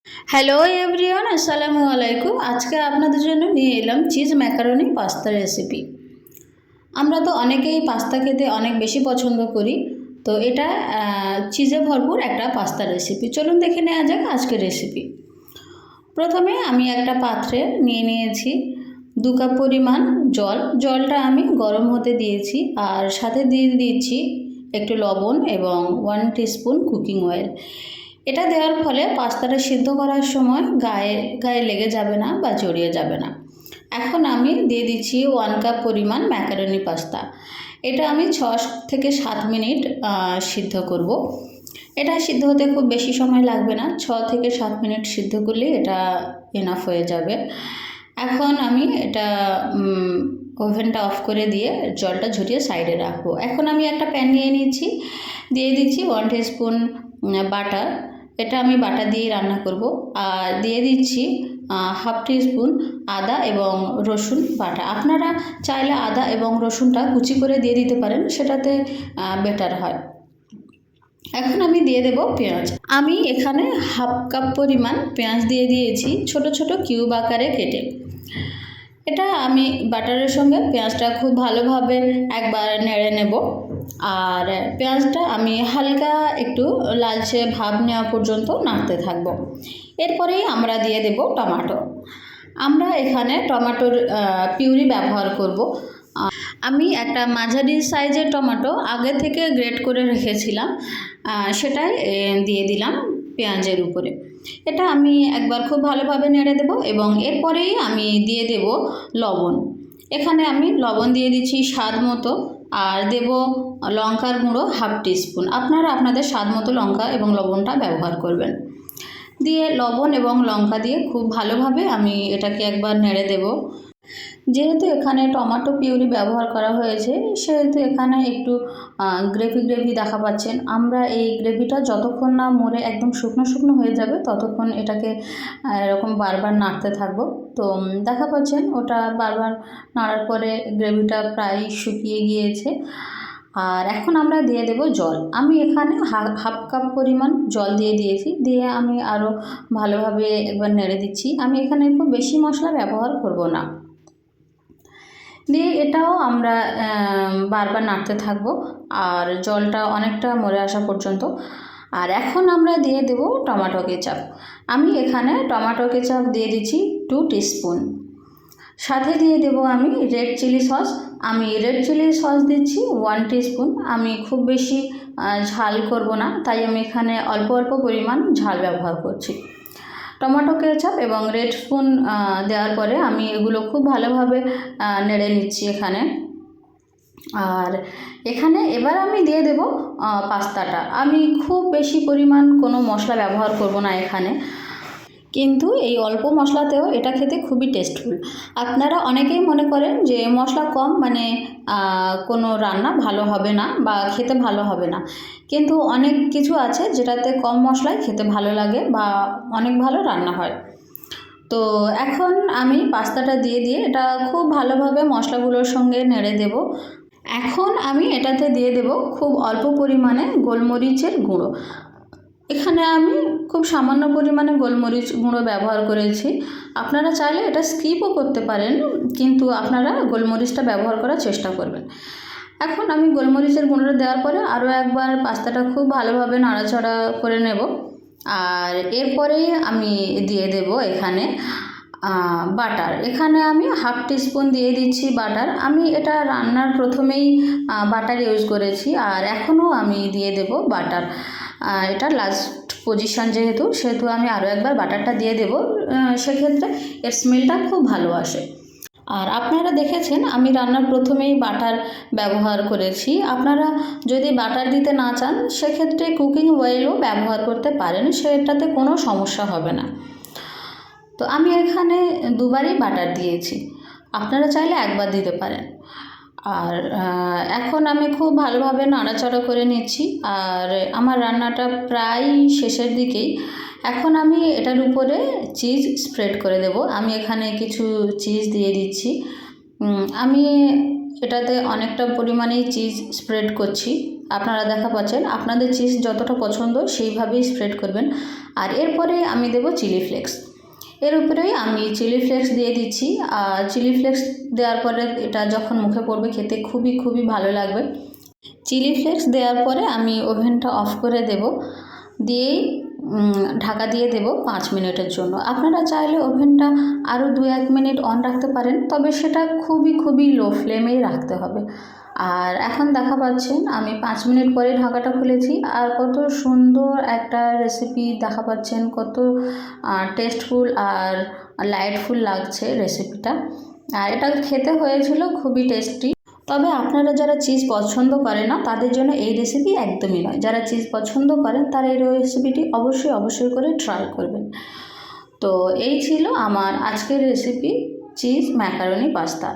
Hello everyone, আসসালামু আলাইকুম। আজকে আপনাদের জন্য নিয়ে এলাম চিজ ম্যাকারনি পাস্তা রেসিপি। আমরা তো অনেকেই পাস্তা খেতে অনেক বেশি পছন্দ করি। তো এটা চিজে ভরপুর একটা পাস্তা রেসিপি। চলুন দেখে নেওয়া যাক আজকের রেসিপি। প্রথমে আমি একটা পাত্রে নিয়ে নিয়েছি 2 কাপ পরিমাণ জল। জলটা আমি গরম হতে দিয়েছি, আর সাথে দিয়ে দিচ্ছি একটু লবণ এবং 1 টিস্পুন কুকিং অয়েল। এটা দেওয়ার ফলে পাস্তাটা সিদ্ধ করার সময় গায়ে গায়ে লেগে যাবে না বা জড়িয়ে যাবে না। এখন আমি দিয়ে দিচ্ছি 1 কাপ পরিমাণ ম্যাকারনি পাস্তা। এটা আমি 6 থেকে 7 মিনিট সিদ্ধ করব। এটা সিদ্ধ হতে খুব বেশি সময় লাগবে না, 6 থেকে 7 মিনিট সিদ্ধ করলেই এটা এনাফ হয়ে যাবে। এখন আমি এটা ওভেনটা অফ করে দিয়ে জলটা ঝরিয়ে সাইডে রাখবো। এখন আমি একটা প্যান নিয়ে নিয়েছি, দিয়ে দিচ্ছি 1 টিস্পুন বাটার। এটা আমি বাটার দিয়েই রান্না করব। আর দিয়ে দিচ্ছি 1/2 টিস্পুন আদা এবং রসুন বাটা। আপনারা চাইলে আদা এবং রসুনটা কুচি করে দিয়ে দিতে পারেন, সেটাতে বেটার হয়। এখন আমি দিয়ে দেব পেঁয়াজ। আমি এখানে 1/2 কাপ পরিমাণ পেঁয়াজ দিয়ে দিয়েছি, ছোট ছোট কিউব আকারে কেটে। এটা আমি বাটারের সঙ্গে পেঁয়াজটা খুব ভালোভাবে একবার নেড়ে নেব। আর পেঁয়াজটা আমি হালকা একটু লালচে ভাব নেওয়া পর্যন্ত নাড়তে থাকবো। এরপরেই আমরা দিয়ে দেব টমেটো। আমরা এখানে টমেটোর পিউরি ব্যবহার করব। আমি একটা মাঝারি সাইজের টমেটো আগে থেকে গ্রেট করে রেখেছিলাম, সেটাই দিয়ে দিলাম পেঁয়াজের উপরে। এটা আমি একবার খুব ভালোভাবে নেড়ে দেব এবং এরপরেই আমি দিয়ে দেব লবণ। এখানে আমি লবণ দিয়ে দিচ্ছি স্বাদ মতো, আর দেব লঙ্কার গুঁড়ো 1/2 টিস্পুন। আপনারা আপনাদের স্বাদ মতো লঙ্কা এবং লবণটা ব্যবহার করবেন। দিয়ে লবণ এবং লঙ্কা দিয়ে খুব ভালোভাবে আমি এটাকে একবার নেড়ে দেব। যেহেতু এখানে টমেটো পিউরি ব্যবহার করা হয়েছে, সেহেতু এখানে একটু গ্রেভি গ্রেভি দেখা পাচ্ছেন। আমরা এই গ্রেভিটা যতক্ষণ না মরে একদম শুকনো শুকনো হয়ে যাবে ততক্ষণ এটাকে এরকম বারবার নাড়তে থাকবো। তো দেখা পাচ্ছেন ওটা বারবার নাড়ার পরে গ্রেভিটা প্রায় শুকিয়ে গিয়েছে। আর এখন আমরা দিয়ে দেব জল। আমি এখানে 1/2 কাপ পরিমাণ জল দিয়ে দিয়েছি, দিয়ে আমি আরও ভালোভাবে একবার নেড়ে দিচ্ছি। আমি এখানে খুব বেশি মশলা ব্যবহার করব না। দিয়ে এটাও আমরা বারবার নাড়তে থাকবো, আর জলটা অনেকটা মরে আসা পর্যন্ত। আর এখন আমরা দিয়ে দেব টমেটো কেচাপ। আমি এখানে টমেটো কেচাপ দিয়ে দিচ্ছি 2 টিস্পুন। সাথে দিয়ে দেব আমি রেড চিলি সস। আমি রেড চিলি সস দিচ্ছি 1 টিস্পুন। আমি খুব বেশি ঝাল করব না, তাই আমি এখানে অল্প অল্প পরিমাণ ঝাল ব্যবহার করছি। টমেটো কেচাপ এবং রেড স্পুন দেওয়ার পরে আমি এগুলো খুব ভালোভাবে নেড়ে নিচ্ছি এখানে। আর এখানে এবার আমি দিয়ে দেব পাস্তাটা। আমি খুব বেশি পরিমাণ কোনো মশলা ব্যবহার করব না এখানে, কিন্তু এই অল্প মশলাতেও এটা খেতে খুবই টেস্টফুল। আপনারা অনেকেই মনে করেন যে মশলা কম মানে কোনো রান্না ভালো হবে না বা খেতে ভালো হবে না, কিন্তু অনেক কিছু আছে যেটাতে কম মশলায় খেতে ভালো লাগে বা অনেক ভালো রান্না হয়। তো এখন আমি পাস্তাটা দিয়ে এটা খুব ভালোভাবে মশলাগুলোর সঙ্গে নেড়ে দেব। এখন আমি এটাতে দিয়ে দেব খুব অল্প পরিমাণে গোলমরিচের গুঁড়ো। এখানে আমি খুব সামান্য পরিমাণে গোলমরিচ গুঁড়ো ব্যবহার করেছি। আপনারা চাইলে এটা স্কিপও করতে পারেন, কিন্তু আপনারা গোলমরিচটা ব্যবহার করার চেষ্টা করবেন। এখন আমি গোলমরিচের গুঁড়োটা দেওয়ার পরে আরও একবার পাস্তাটা খুব ভালোভাবে নাড়াচাড়া করে নেব। আর এরপরেই আমি দিয়ে দেব এখানে বাটার। এখানে আমি 1/2 টিস্পুন দিয়ে দিচ্ছি বাটার। আমি এটা রান্নার প্রথমেই বাটার ইউজ করেছি, আর এখনও আমি দিয়ে দেব বাটার। এটা লাস্ট পজিশন সেহেতু আমি আরও একবার বাটারটা দিয়ে দেব। সেক্ষেত্রে এর স্মেলটা খুব ভালো আসে। আর আপনারা দেখেছেন আমি রান্নার প্রথমেই বাটার ব্যবহার করেছি। আপনারা যদি বাটার দিতে না চান সেক্ষেত্রে কুকিং অয়েলও ব্যবহার করতে পারেন, সেটাতে কোনো সমস্যা হবে না। তো আমি এখানে 2 বারই বাটার দিয়েছি, আপনারা চাইলে একবার দিতে পারেন। আর এখন আমি খুব ভালোভাবে নাড়াচাড়া করে নিচ্ছি, আর আমার রান্নাটা প্রায় শেষের দিকেই। এখন আমি এটার উপরে চিজ স্প্রেড করে দেব। আমি এখানে কিছু চিজ দিয়ে দিচ্ছি। আমি এটাতে অনেকটা পরিমাণেই চিজ স্প্রেড করছি। আপনারা দেখা পাচ্ছেন, আপনাদের চিজ যতটা পছন্দ সেইভাবেই স্প্রেড করবেন। আর এরপরে আমি দেব চিলি ফ্লেক্স। এর উপরেই আমি চিলি ফ্লেক্স দিয়ে দিচ্ছি। আর চিলি ফ্লেক্স দেওয়ার পরে এটা যখন মুখে পড়বে খেতে খুবই খুবই ভালো লাগবে। চিলি ফ্লেক্স দেওয়ার পরে আমি ওভেনটা অফ করে দেব, দিয়েই ঢাকা দিয়ে দেব 5 মিনিটের জন্য। আপনারা চাইলে ওভেনটা আরও 2-1 মিনিট অন রাখতে পারেন, তবে সেটা খুবই খুবই লো ফ্লেমেই রাখতে হবে। আর এখন দেখা পাচ্ছেন আমি 5 মিনিট পরে ঢাকাটা খুলেছি, আর কত সুন্দর একটা রেসিপি দেখা পাচ্ছেন, কত টেস্টফুল আর লাইটফুল লাগছে রেসিপিটা। আর এটা খেতে হয়েছিল খুবই টেস্টি। তবে আপনারা যারা চিজ পছন্দ করেন না তাদের জন্য এই রেসিপি একদমই নয়। যারা চিজ পছন্দ করেন তারা এই রেসিপিটি অবশ্যই করে ট্রাই করবেন। তো এই ছিল আমার আজকের রেসিপি, চিজ ম্যাকারনি পাস্তা।